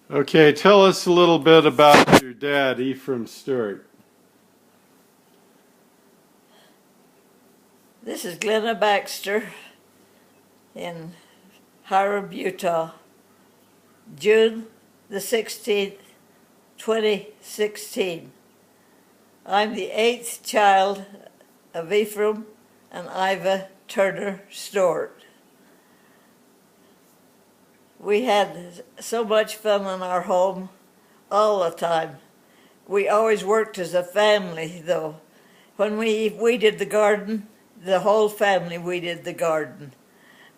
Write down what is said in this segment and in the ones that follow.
Okay, tell us a little bit about your dad, Hyrum Stewart. This is Glenna Baxter in Hyrum, Utah, June the 16th, 2016. I'm the 8th child of Ephraim and Iva Turner Stewart. We had so much fun in our home all the time. We always worked as a family, though. When we weeded the garden, the whole family weeded the garden.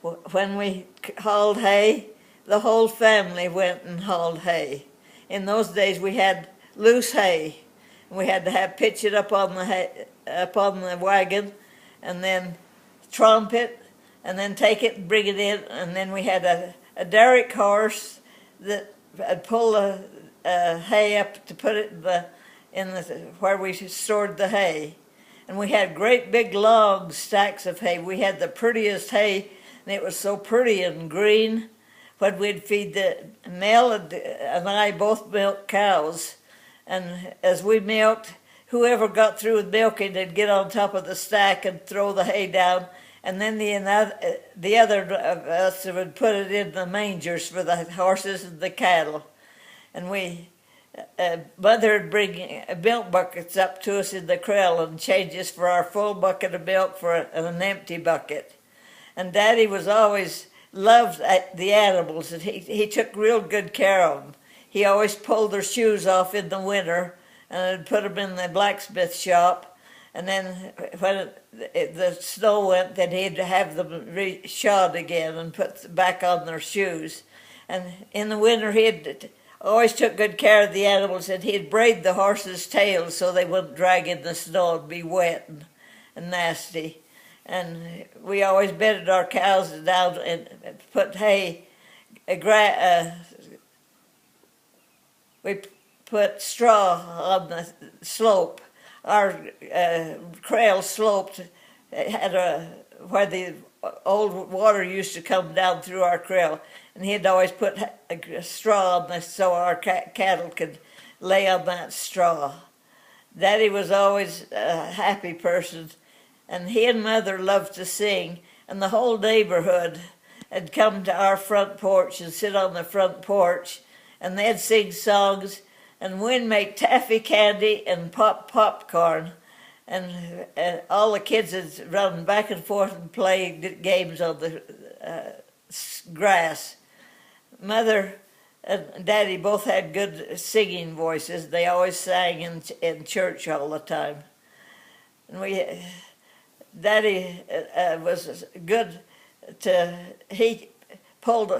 When we hauled hay, the whole family went and hauled hay. In those days, we had loose hay. We had to pitch it up on the wagon, and then tromp it, and then take it and bring it in. And then we had a derrick horse that would pull the hay up to put it in the where we stored the hay. And we had great big long stacks of hay. We had the prettiest hay, and it was so pretty and green. When we'd feed Nell and I both milked cows, and as we milked, whoever got through with milking would get on top of the stack and throw the hay down, and then the other of us would put it in the mangers for the horses and the cattle. And Mother would bring milk buckets up to us in the corral and change us for our full bucket of milk for an empty bucket. And Daddy was always loved the animals, and he took real good care of them. He always pulled their shoes off in the winter and put them in the blacksmith shop. And then when the snow went, then he'd have them shod again and put back on their shoes. And in the winter, he'd always took good care of the animals, and he'd braid the horses' tails so they wouldn't drag in the snow and be wet and nasty. And we always bedded our cows down and put hay. We put straw on the slope. Our trail sloped, had where the old water used to come down through our trail, and he'd always put a straw on this so our cattle could lay on that straw. Daddy was always a happy person, and he and Mother loved to sing, and the whole neighborhood had come to our front porch and sit on the front porch, and they'd sing songs, and we'd make taffy candy and pop popcorn, and all the kids would run back and forth and play games on the grass. Mother and Daddy both had good singing voices. They always sang in church all the time. And Daddy was good he pulled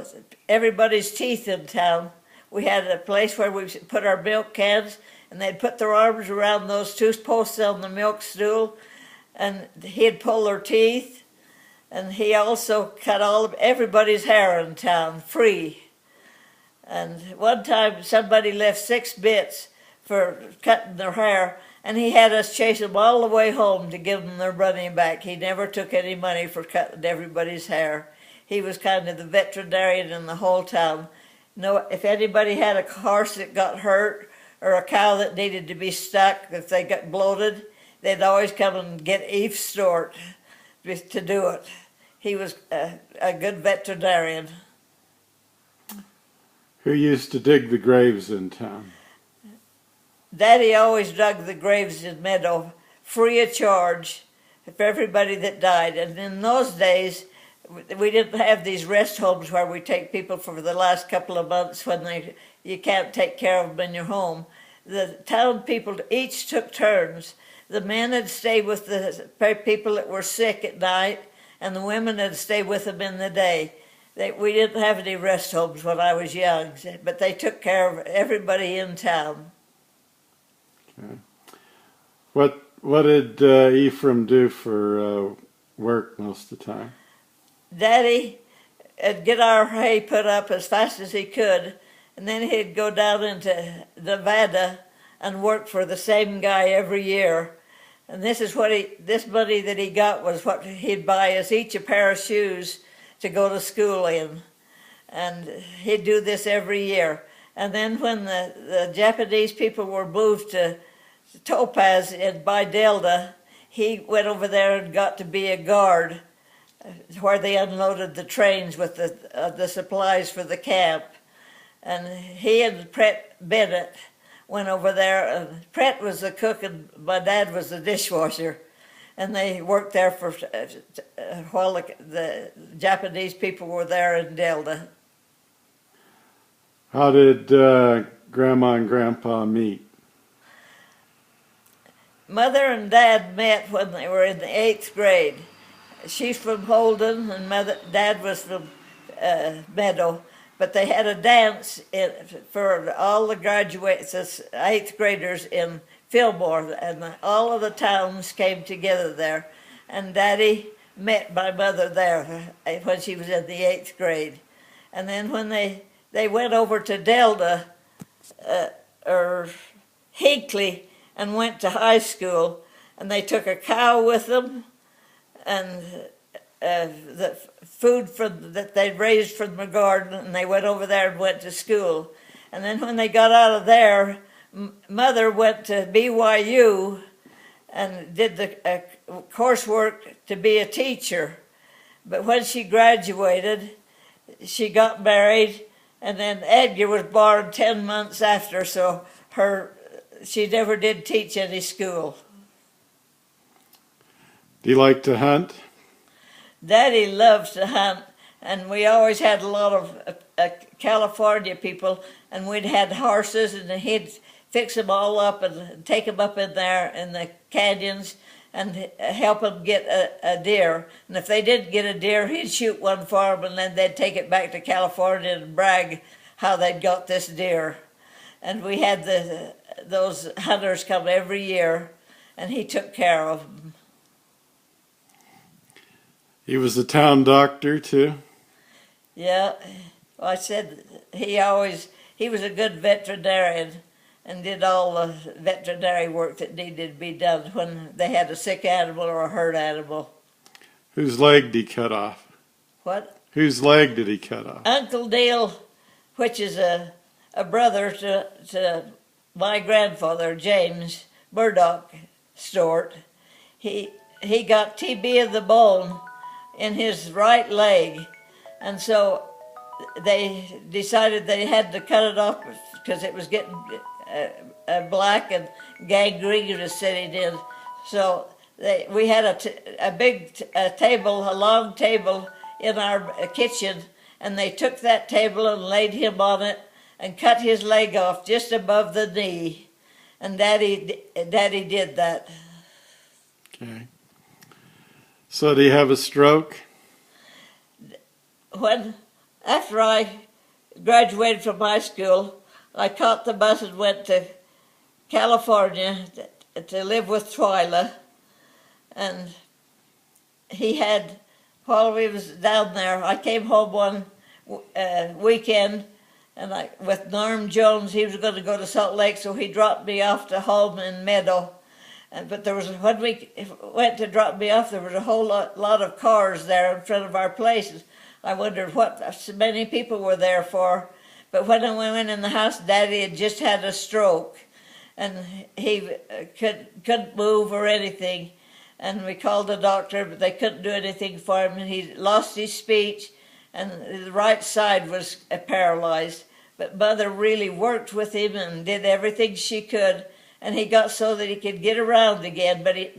everybody's teeth in town. We had a place where we put our milk cans, and they'd put their arms around those two posts on the milk stool, and he'd pull their teeth. And he also cut everybody's hair in town free. And one time somebody left 6 bits for cutting their hair, and he had us chase them all the way home to give them their money back. He never took any money for cutting everybody's hair. He was kind of the veterinarian in the whole town. If anybody had a horse that got hurt or a cow that needed to be stuck, if they got bloated, they'd always come and get Eve Stewart to do it. He was a good veterinarian. Who used to dig the graves in town? Daddy always dug the graves in Meadow free of charge for everybody that died. And in those days, we didn't have these rest homes where we take people for the last couple of months when you can't take care of them in your home. The town people each took turns. The men would stay with the people that were sick at night, and the women would stay with them in the day. We didn't have any rest homes when I was young, but they took care of everybody in town. Okay. What did Ephraim do for work most of the time? Daddy would get our hay put up as fast as he could, and then he'd go down into Nevada and work for the same guy every year. And this money that he got was what he'd buy us each a pair of shoes to go to school in. And he'd do this every year. And then when the Japanese people were moved to Topaz by Delta, he went over there and got to be a guard where they unloaded the trains with the supplies for the camp. And he and Pret Bennett went over there, and Pret was the cook and my dad was the dishwasher. And they worked there for while the Japanese people were there in Delta. How did Grandma and Grandpa meet? Mother and Dad met when they were in the 8th grade. She's from Holden and Dad was from Meadow. But they had a dance for all the graduates, 8th graders in Fillmore, and all of the towns came together there. And Daddy met my mother there when she was in the 8th grade. And then when they went over to Delta, or Hinckley, and went to high school, and they took a cow with them, and the food that they raised from the garden, and they went over there and went to school. And then when they got out of there, Mother went to BYU and did the coursework to be a teacher. But when she graduated, she got married, and then Edgar was born 10 months after, so she never did teach any school. Do you like to hunt? Daddy loves to hunt, and we always had a lot of California people, and we'd had horses, and he'd fix them all up and take them up in there in the canyons and help them get a deer. And if they didn't get a deer, he'd shoot one for them, and then they'd take it back to California and brag how they'd got this deer. And we had those hunters come every year, and he took care of them. He was the town doctor, too? Yeah. Well, I said he was a good veterinarian and did all the veterinary work that needed to be done when they had a sick animal or a hurt animal. Whose leg did he cut off? What? Whose leg did he cut off? Uncle Dale, which is a brother to my grandfather, James Murdoch Stewart, he got TB of the bone in his right leg, and so they decided they had to cut it off because it was getting black and gangrene was setting in. So we had a big table, a long table in our kitchen, and they took that table and laid him on it and cut his leg off just above the knee, and Daddy did that. Okay. So did he have a stroke? After I graduated from high school, I caught the bus and went to California to live with Twyla, and while we was down there, I came home one weekend, and with Norm Jones, he was going to go to Salt Lake, so he dropped me off to home in Meadow. But when we went to drop me off, there was a whole lot of cars there in front of our place. I wondered what so many people were there for. But when I went in the house, Daddy had just had a stroke, and he couldn't move or anything. And we called the doctor, but they couldn't do anything for him. And he lost his speech, and the right side was paralyzed. But Mother really worked with him and did everything she could. And he got so that he could get around again, but he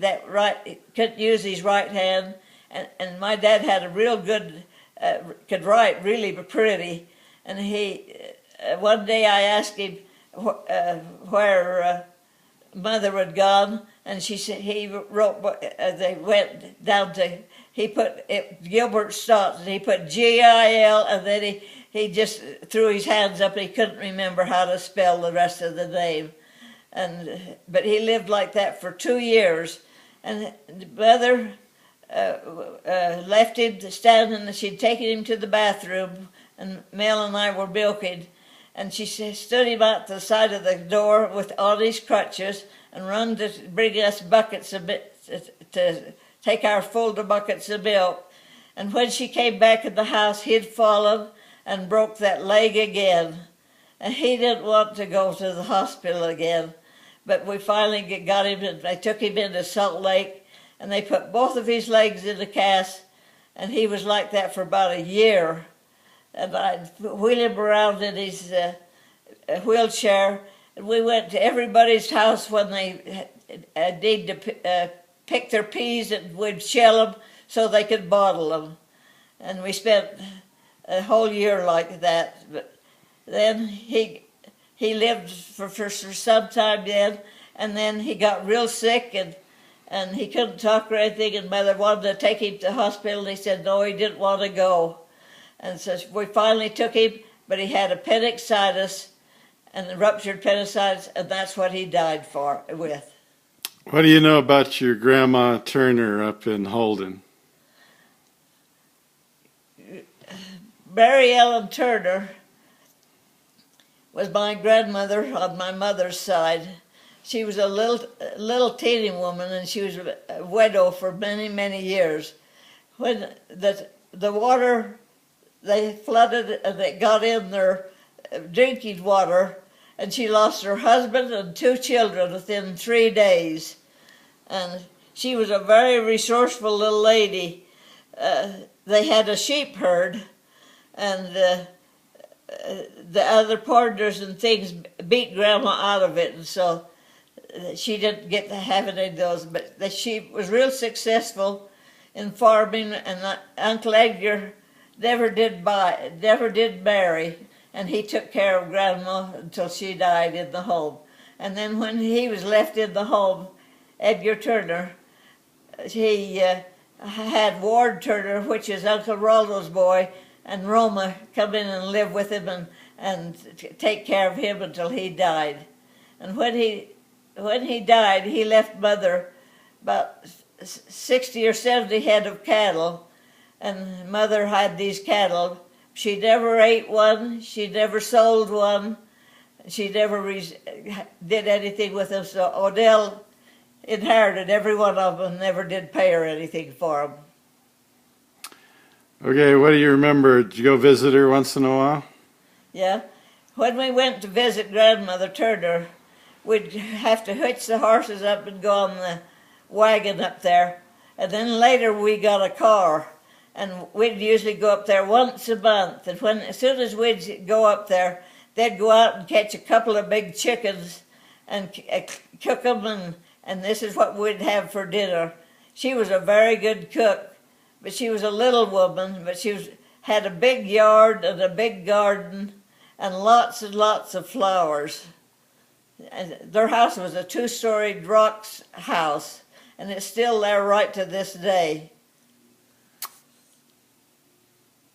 couldn't use his right hand. And my dad had a real good, could write really pretty. And one day I asked him where Mother had gone, and he wrote. They went down to. He put Gilbert Stotts, and he put G-I-L, and then he just threw his hands up, and he couldn't remember how to spell the rest of the name. But he lived like that for 2 years, and Mother left him to stand, and she'd taken him to the bathroom, and Mel and I were milking, and she stood him out the side of the door on his crutches and run to bring us buckets to take our full buckets of milk. And when she came back in the house, he'd fallen and broke that leg again. and he didn't want to go to the hospital again. But we finally got him, and they took him into Salt Lake, and they put both of his legs in a cast, and he was like that for about a year. And I'd wheel him around in his wheelchair, and we went to everybody's house when they need to pick their peas, and we'd shell them so they could bottle them. And we spent a whole year like that. But then he lived for some time then, and then he got real sick, and he couldn't talk or anything, and Mother wanted to take him to the hospital, and he said no, he didn't want to go. And so we finally took him, but he had appendicitis, and ruptured appendicitis, and that's what he died with. What do you know about your Grandma Turner up in Holden? Mary Ellen Turner was my grandmother on my mother's side. She was a little teeny woman, and she was a widow for many, many years. When the water, they flooded and they got in their drinking water, and she lost her husband and 2 children within 3 days. And she was a very resourceful little lady. They had a sheep herd, and the other partners and things beat Grandma out of it, and so she didn't get to have any of those. But she was real successful in farming, and Uncle Edgar never did marry, and he took care of Grandma until she died in the home. And then when he was left in the home, Edgar Turner, he had Ward Turner, which is Uncle Roldo's boy, and Roma come in and live with him and take care of him until he died. And when he died, he left Mother about 60 or 70 head of cattle, and Mother had these cattle. She never ate one, she never sold one, she never did anything with them, so Odell inherited every one of them and never did pay her anything for them. Okay, what do you remember? Did you go visit her once in a while? Yeah. When we went to visit Grandmother Turner, we'd have to hitch the horses up and go on the wagon up there. And then later we got a car, and we'd usually go up there once a month. And as soon as we'd go up there, they'd go out and catch a couple of big chickens and cook them, and this is what we'd have for dinner. She was a very good cook, but she was a little woman, but she had a big yard and a big garden and lots of flowers. And their house was a 2-storied rock house, and it's still there right to this day.